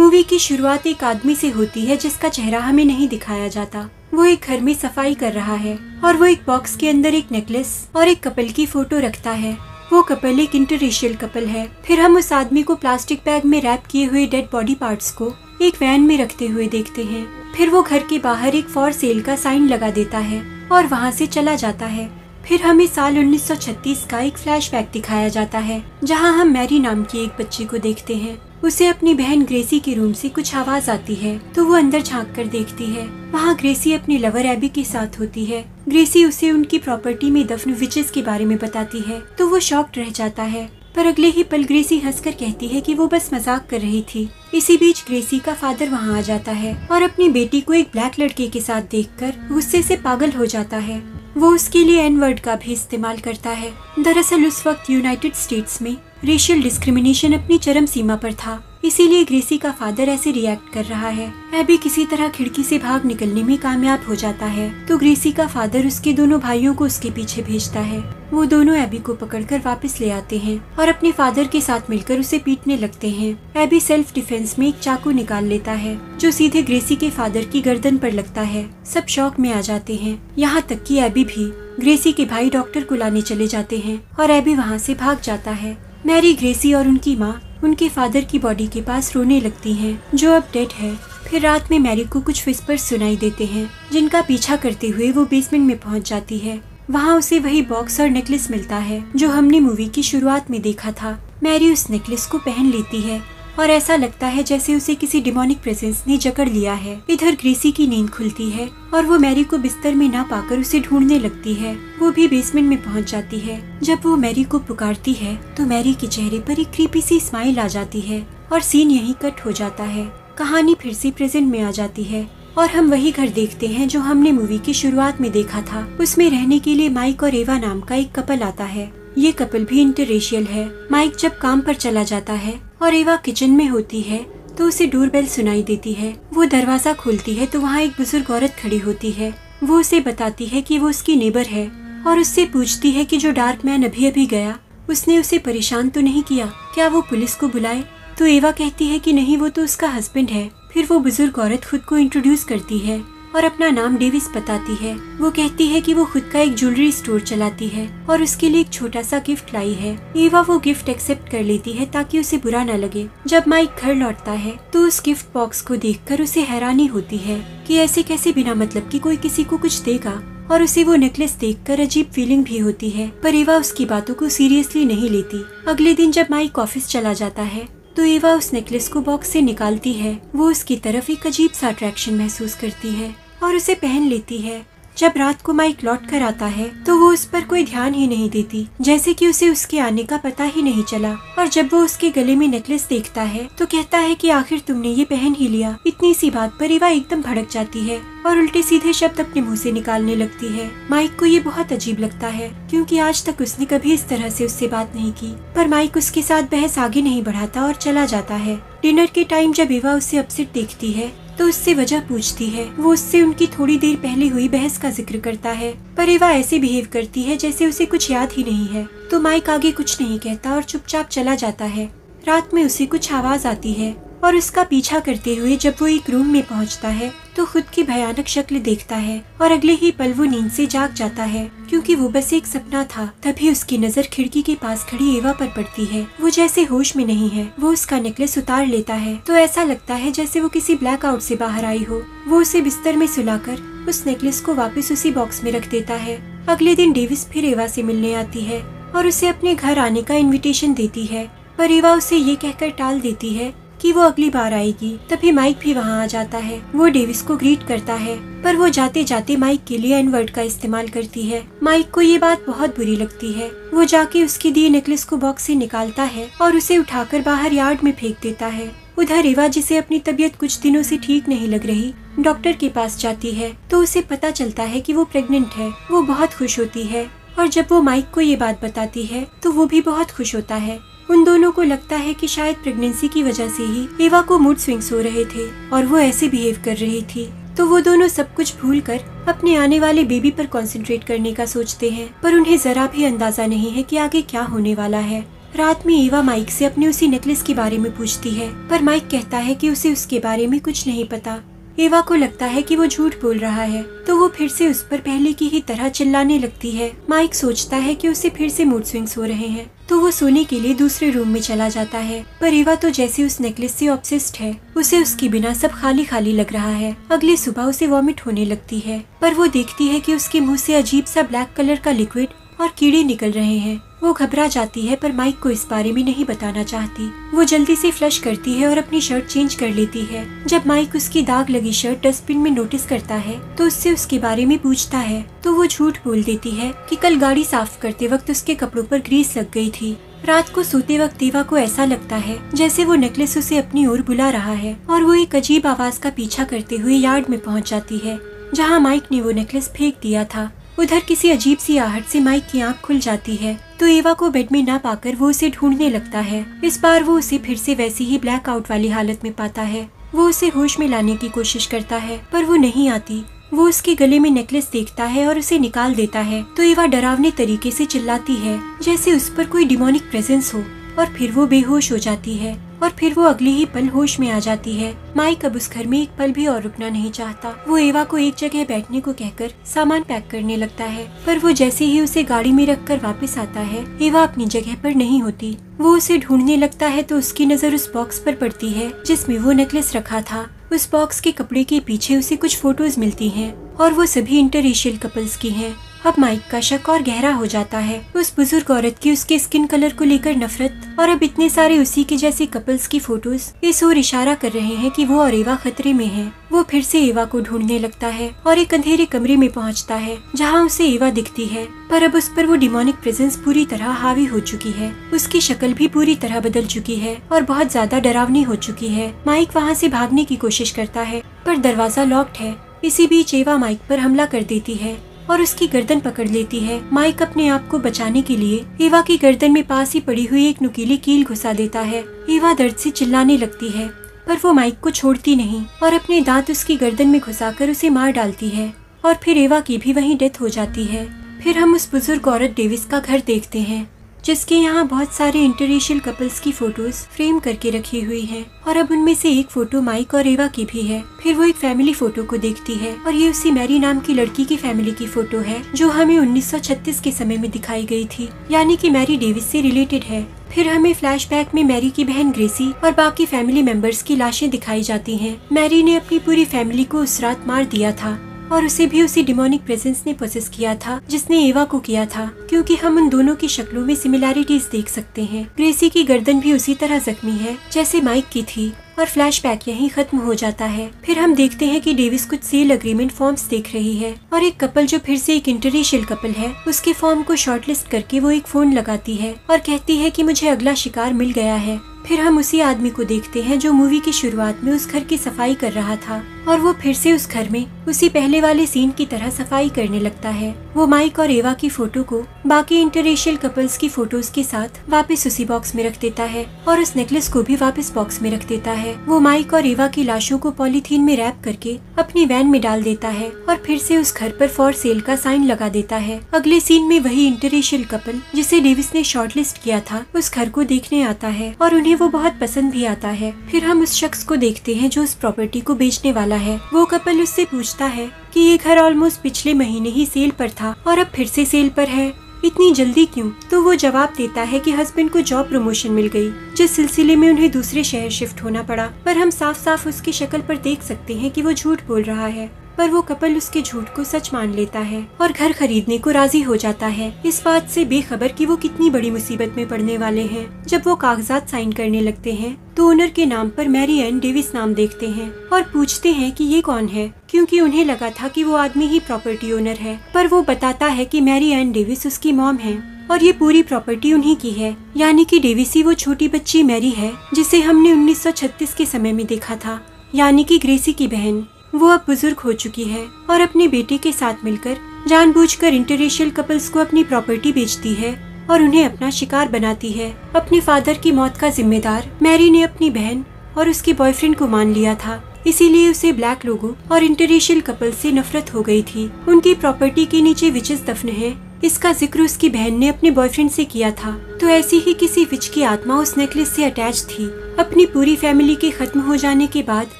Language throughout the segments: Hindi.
मूवी की शुरुआत एक आदमी से होती है जिसका चेहरा हमें नहीं दिखाया जाता। वो एक घर में सफाई कर रहा है और वो एक बॉक्स के अंदर एक नेकलेस और एक कपल की फोटो रखता है। वो कपल एक इंटररेशियल कपल है। फिर हम उस आदमी को प्लास्टिक बैग में रैप किए हुए डेड बॉडी पार्ट्स को एक वैन में रखते हुए देखते हैं। फिर वो घर के बाहर एक फॉर सेल का साइन लगा देता है और वहाँ से चला जाता है। फिर हमें साल 1936 का एक फ्लैशबैक दिखाया जाता है जहाँ हम मैरी नाम की एक बच्ची को देखते हैं। उसे अपनी बहन ग्रेसी के रूम से कुछ आवाज आती है तो वो अंदर झांक कर देखती है। वहाँ ग्रेसी अपने लवर एबी के साथ होती है। ग्रेसी उसे उनकी प्रॉपर्टी में दफन विचेस के बारे में बताती है तो वो शॉक्ड रह जाता है, पर अगले ही पल ग्रेसी हंसकर कहती है कि वो बस मजाक कर रही थी। इसी बीच ग्रेसी का फादर वहाँ आ जाता है और अपनी बेटी को एक ब्लैक लड़के के साथ देखकर गुस्से से पागल हो जाता है। वो उसके लिए एन वर्ड का भी इस्तेमाल करता है। दरअसल उस वक्त यूनाइटेड स्टेट्स में रेशियल डिस्क्रिमिनेशन अपनी चरम सीमा पर था, इसीलिए ग्रेसी का फादर ऐसे रिएक्ट कर रहा है। एबी किसी तरह खिड़की से भाग निकलने में कामयाब हो जाता है तो ग्रेसी का फादर उसके दोनों भाइयों को उसके पीछे भेजता है। वो दोनों एबी को पकड़कर वापस ले आते हैं और अपने फादर के साथ मिलकर उसे पीटने लगते हैं। एबी सेल्फ डिफेंस में एक चाकू निकाल लेता है जो सीधे ग्रेसी के फादर की गर्दन पर लगता है। सब शॉक में आ जाते हैं, यहाँ तक कि एबी भी। ग्रेसी के भाई डॉक्टर को लाने चले जाते हैं और एबी वहाँ से भाग जाता है। मैरी, ग्रेसी और उनकी माँ उनके फादर की बॉडी के पास रोने लगती हैं जो अब डेड है। फिर रात में मैरी को कुछ विस्पर्स सुनाई देते हैं जिनका पीछा करते हुए वो बेसमेंट में पहुंच जाती है। वहां उसे वही बॉक्स और नेकलेस मिलता है जो हमने मूवी की शुरुआत में देखा था। मैरी उस नेकलेस को पहन लेती है और ऐसा लगता है जैसे उसे किसी डिमोनिक प्रेजेंस ने जकड़ लिया है। इधर ग्रेसी की नींद खुलती है और वो मैरी को बिस्तर में ना पाकर उसे ढूंढने लगती है। वो भी बेसमेंट में पहुंच जाती है। जब वो मैरी को पुकारती है तो मैरी के चेहरे पर एक क्रीपी सी स्माइल आ जाती है और सीन यहीं कट हो जाता है। कहानी फिर से प्रेजेंट में आ जाती है और हम वही घर देखते हैं जो हमने मूवी की शुरुआत में देखा था। उसमें रहने के लिए माइक और एवा नाम का एक कपल आता है। ये कपल भी इंटररेशियल है। माइक जब काम पर चला जाता है और एवा किचन में होती है तो उसे डोरबेल सुनाई देती है। वो दरवाजा खोलती है तो वहाँ एक बुजुर्ग औरत खड़ी होती है। वो उसे बताती है कि वो उसकी नेबर है और उससे पूछती है कि जो डार्क मैन अभी अभी गया उसने उसे परेशान तो नहीं किया, क्या वो पुलिस को बुलाए? तो एवा कहती है कि नहीं, वो तो उसका हस्बैंड है। फिर वो बुजुर्ग औरत खुद को इंट्रोड्यूस करती है और अपना नाम डेविस बताती है। वो कहती है कि वो खुद का एक ज्वेलरी स्टोर चलाती है और उसके लिए एक छोटा सा गिफ्ट लाई है। एवा वो गिफ्ट एक्सेप्ट कर लेती है ताकि उसे बुरा न लगे। जब माइक घर लौटता है तो उस गिफ्ट बॉक्स को देखकर उसे हैरानी होती है कि ऐसे कैसे बिना मतलब की कोई किसी को कुछ देगा, और उसे वो नेकलेस देखकर अजीब फीलिंग भी होती है। पर एवा उसकी बातों को सीरियसली नहीं लेती। अगले दिन जब माइक ऑफिस चला जाता है तो एवा उस नेकलेस को बॉक्स से निकालती है। वो उसकी तरफ एक अजीब सा अट्रैक्शन महसूस करती है और उसे पहन लेती है। जब रात को माइक लौट कर आता है तो वो उस पर कोई ध्यान ही नहीं देती, जैसे कि उसे उसके आने का पता ही नहीं चला। और जब वो उसके गले में नेकलेस देखता है तो कहता है कि आखिर तुमने ये पहन ही लिया। इतनी सी बात पर एवा एकदम भड़क जाती है और उल्टे सीधे शब्द अपने मुंह से निकालने लगती है। माइक को ये बहुत अजीब लगता है क्योंकि आज तक उसने कभी इस तरह से उससे बात नहीं की। पर माइक उसके साथ बहस आगे नहीं बढ़ाता और चला जाता है। डिनर के टाइम जब एवा उसे अपसेट देखती है तो उससे वजह पूछती है। वो उससे उनकी थोड़ी देर पहले हुई बहस का जिक्र करता है, पर एवा ऐसे बिहेव करती है जैसे उसे कुछ याद ही नहीं है। तो माइक आगे कुछ नहीं कहता और चुपचाप चला जाता है। रात में उसे कुछ आवाज आती है और उसका पीछा करते हुए जब वो एक रूम में पहुंचता है तो खुद की भयानक शक्ल देखता है और अगले ही पल वो नींद से जाग जाता है क्योंकि वो बस एक सपना था। तभी उसकी नजर खिड़की के पास खड़ी एवा पर पड़ती है। वो जैसे होश में नहीं है। वो उसका नेकलेस उतार लेता है तो ऐसा लगता है जैसे वो किसी ब्लैक आउट से बाहर आई हो। वो उसे बिस्तर में सुलाकर उस नेकलेस को वापस उसी बॉक्स में रख देता है। अगले दिन डेविस फिर एवा से मिलने आती है और उसे अपने घर आने का इन्विटेशन देती है, पर एवा उसे ये कहकर टाल देती है कि वो अगली बार आएगी। तभी माइक भी वहाँ आ जाता है। वो डेविस को ग्रीट करता है पर वो जाते जाते माइक के लिए एन वर्ड का इस्तेमाल करती है। माइक को ये बात बहुत बुरी लगती है। वो जाके उसके दिए नेकलेस को बॉक्स से निकालता है और उसे उठाकर बाहर यार्ड में फेंक देता है। उधर एवा, जिसे अपनी तबीयत कुछ दिनों से ठीक नहीं लग रही, डॉक्टर के पास जाती है तो उसे पता चलता है कि वो प्रेग्नेंट है। वो बहुत खुश होती है और जब वो माइक को ये बात बताती है तो वो भी बहुत खुश होता है। उन दोनों को लगता है कि शायद प्रेगनेंसी की वजह से ही एवा को मूड स्विंग्स हो रहे थे और वो ऐसे बिहेव कर रही थी। तो वो दोनों सब कुछ भूलकर अपने आने वाले बेबी पर कंसंट्रेट करने का सोचते हैं, पर उन्हें जरा भी अंदाजा नहीं है कि आगे क्या होने वाला है। रात में एवा माइक से अपने उसी नेकलेस के बारे में पूछती है, पर माइक कहता है कि उसे उसके बारे में कुछ नहीं पता। एवा को लगता है कि वो झूठ बोल रहा है, तो वो फिर से उस पर पहले की ही तरह चिल्लाने लगती है। माइक सोचता है कि उसे फिर से मूड स्विंग्स हो रहे हैं, तो वो सोने के लिए दूसरे रूम में चला जाता है। पर एवा तो जैसे उस नेकलेस से ऑब्सेस्ड है, उसे उसके बिना सब खाली खाली लग रहा है। अगली सुबह उसे वॉमिट होने लगती है, पर वो देखती है कि उसके मुंह से अजीब सा ब्लैक कलर का लिक्विड और कीड़े निकल रहे हैं। वो घबरा जाती है, पर माइक को इस बारे में नहीं बताना चाहती। वो जल्दी से फ्लश करती है और अपनी शर्ट चेंज कर लेती है। जब माइक उसकी दाग लगी शर्ट डस्टबिन में नोटिस करता है, तो उससे उसके बारे में पूछता है, तो वो झूठ बोल देती है कि कल गाड़ी साफ करते वक्त उसके कपड़ों पर ग्रीस लग गई थी। रात को सोते वक्त एवा को ऐसा लगता है जैसे वो नेकलेस उसे अपनी ओर बुला रहा है, और वो एक अजीब आवाज का पीछा करते हुए यार्ड में पहुंच जाती है, जहां माइक ने वो नेकलेस फेंक दिया था। उधर किसी अजीब सी आहट से माइक की आंख खुल जाती है, तो एवा को बेड में ना पाकर वो उसे ढूंढने लगता है। इस बार वो उसे फिर से वैसी ही ब्लैक आउट वाली हालत में पाता है। वो उसे होश में लाने की कोशिश करता है, पर वो नहीं आती। वो उसके गले में नेकलेस देखता है और उसे निकाल देता है, तो एवा डरावने तरीके से चिल्लाती है जैसे उस पर कोई डिमोनिक प्रेजेंस हो, और फिर वो बेहोश हो जाती है। और फिर वो अगले ही पल होश में आ जाती है। माइक अब उस घर में एक पल भी और रुकना नहीं चाहता। वो एवा को एक जगह बैठने को कहकर सामान पैक करने लगता है, पर वो जैसे ही उसे गाड़ी में रखकर वापस आता है, एवा अपनी जगह पर नहीं होती। वो उसे ढूंढने लगता है, तो उसकी नजर उस बॉक्स पर पड़ती है जिसमें वो नेकलेस रखा था। उस बॉक्स के कपड़े के पीछे उसे कुछ फोटोज मिलती हैं, और वो सभी इंटररेशियल कपल्स की हैं। अब माइक का शक और गहरा हो जाता है। उस बुजुर्ग औरत की उसके स्किन कलर को लेकर नफरत, और अब इतने सारे उसी के जैसे कपल्स की फोटोज इस ओर इशारा कर रहे हैं कि वो और एवा खतरे में है। वो फिर से एवा को ढूंढने लगता है और एक अंधेरे कमरे में पहुंचता है, जहां उसे एवा दिखती है, पर अब उस पर वो डिमोनिक प्रेजेंस पूरी तरह हावी हो चुकी है। उसकी शक्ल भी पूरी तरह बदल चुकी है और बहुत ज्यादा डरावनी हो चुकी है। माइक वहाँ से भागने की कोशिश करता है, पर दरवाजा लॉक्ड है। इसी बीच एवा माइक पर हमला कर देती है और उसकी गर्दन पकड़ लेती है। माइक अपने आप को बचाने के लिए एवा की गर्दन में पास ही पड़ी हुई एक नुकीली कील घुसा देता है। एवा दर्द से चिल्लाने लगती है, पर वो माइक को छोड़ती नहीं और अपने दांत उसकी गर्दन में घुसाकर उसे मार डालती है, और फिर एवा की भी वहीं डेथ हो जाती है। फिर हम उस बुजुर्ग औरत डेविस का घर देखते हैं, जिसके यहाँ बहुत सारे इंटररेशियल कपल्स की फोटोज फ्रेम करके रखी हुई हैं, और अब उनमें से एक फोटो माइक और एवा की भी है। फिर वो एक फैमिली फोटो को देखती है, और ये उसी मैरी नाम की लड़की की फैमिली की फोटो है, जो हमें 1936 के समय में दिखाई गई थी, यानी कि मैरी डेविस से रिलेटेड है। फिर हमें फ्लैशबैक में मैरी की बहन ग्रेसी और बाकी फैमिली मेंबर्स की लाशें दिखाई जाती हैं। मैरी ने अपनी पूरी फैमिली को उस रात मार दिया था, और उसे भी उसी डिमोनिक प्रेजेंस ने पोसेस किया था जिसने एवा को किया था, क्योंकि हम उन दोनों की शक्लों में सिमिलैरिटीज देख सकते हैं। ग्रेसी की गर्दन भी उसी तरह जख्मी है जैसे माइक की थी, और फ्लैशबैक यहीं खत्म हो जाता है। फिर हम देखते हैं कि डेविस कुछ सेल अग्रीमेंट फॉर्म्स देख रही है, और एक कपल जो फिर से एक इंटररेशियल कपल है, उसके फॉर्म को शॉर्टलिस्ट करके वो एक फोन लगाती है और कहती है कि मुझे अगला शिकार मिल गया है। फिर हम उसी आदमी को देखते हैं जो मूवी की शुरुआत में उस घर की सफाई कर रहा था, और वो फिर से उस घर में उसी पहले वाले सीन की तरह सफाई करने लगता है। वो माइक और एवा की फोटो को बाकी इंटररेशियल कपल्स की फोटोज के साथ वापस उसी बॉक्स में रख देता है, और उस नेकलेस को भी वापस बॉक्स में रख देता है। वो माइक और एवा की लाशों को पॉलीथीन में रैप करके अपनी वैन में डाल देता है, और फिर से उस घर पर फॉर सेल का साइन लगा देता है। अगले सीन में वही इंटररेशियल कपल जिसे डेविस ने शॉर्टलिस्ट किया था उस घर को देखने आता है, और उन्हें वो बहुत पसंद भी आता है। फिर हम उस शख्स को देखते हैं जो उस प्रॉपर्टी को बेचने वाला है। वो कपल उससे पूछता है कि ये घर ऑलमोस्ट पिछले महीने ही सेल पर था और अब फिर से सेल पर है, इतनी जल्दी क्यों? तो वो जवाब देता है कि हस्बैंड को जॉब प्रमोशन मिल गई, जिस सिलसिले में उन्हें दूसरे शहर शिफ्ट होना पड़ा। पर हम साफ साफ उसकी शक्ल पर देख सकते हैं कि वो झूठ बोल रहा है, पर वो कपल उसके झूठ को सच मान लेता है और घर खरीदने को राजी हो जाता है, इस बात से बेखबर कि वो कितनी बड़ी मुसीबत में पड़ने वाले हैं। जब वो कागजात साइन करने लगते हैं तो ओनर के नाम पर मैरी एन डेविस नाम देखते हैं और पूछते हैं कि ये कौन है, क्योंकि उन्हें लगा था कि वो आदमी ही प्रॉपर्टी ओनर है। पर वो बताता है कि मैरी एन डेविस उसकी मॉम है और ये पूरी प्रॉपर्टी उन्हीं की है, यानी कि डेविस ही वो छोटी बच्ची मैरी है जिसे हमने 1936 के समय में देखा था, यानी कि ग्रेसी की बहन। वो अब बुजुर्ग हो चुकी है और अपने बेटे के साथ मिलकर जानबूझकर इंटररेशियल कपल्स को अपनी प्रॉपर्टी बेचती है और उन्हें अपना शिकार बनाती है। अपने फादर की मौत का जिम्मेदार मैरी ने अपनी बहन और उसके बॉयफ्रेंड को मान लिया था, इसीलिए उसे ब्लैक लोगों और इंटररेशियल कपल से नफरत हो गई थी। उनकी प्रॉपर्टी के नीचे विचेस दफन है इसका जिक्र उसकी बहन ने अपने बॉयफ्रेंड से किया था। तो ऐसी ही किसी विच की आत्मा उस नेकलेस से अटैच थी। अपनी पूरी फैमिली के खत्म हो जाने के बाद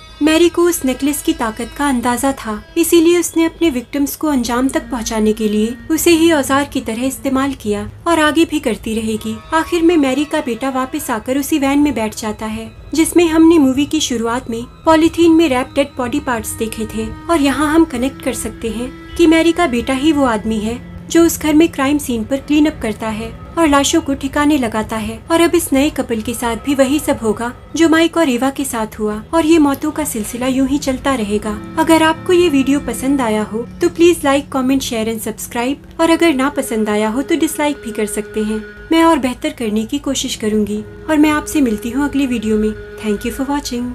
मैरी को उस नेकलेस की ताकत का अंदाजा था, इसीलिए उसने अपने विक्टिम्स को अंजाम तक पहुंचाने के लिए उसे ही औजार की तरह इस्तेमाल किया और आगे भी करती रहेगी। आखिर में मैरी का बेटा वापस आकर उसी वैन में बैठ जाता है जिसमें हमने मूवी की शुरुआत में पॉलीथीन में रैप डेड बॉडी पार्ट्स देखे थे। और यहाँ हम कनेक्ट कर सकते हैं कि मैरी का बेटा ही वो आदमी है जो उस घर में क्राइम सीन पर क्लीन अप करता है और लाशों को ठिकाने लगाता है। और अब इस नए कपल के साथ भी वही सब होगा जो माइक और एवा के साथ हुआ और ये मौतों का सिलसिला यूं ही चलता रहेगा। अगर आपको ये वीडियो पसंद आया हो तो please like, comment, share and subscribe. और अगर ना पसंद आया हो तो डिसलाइक भी कर सकते हैं। मैं और बेहतर करने की कोशिश करूंगी और मैं आपसे मिलती हूँ अगली वीडियो में। Thank you for watching.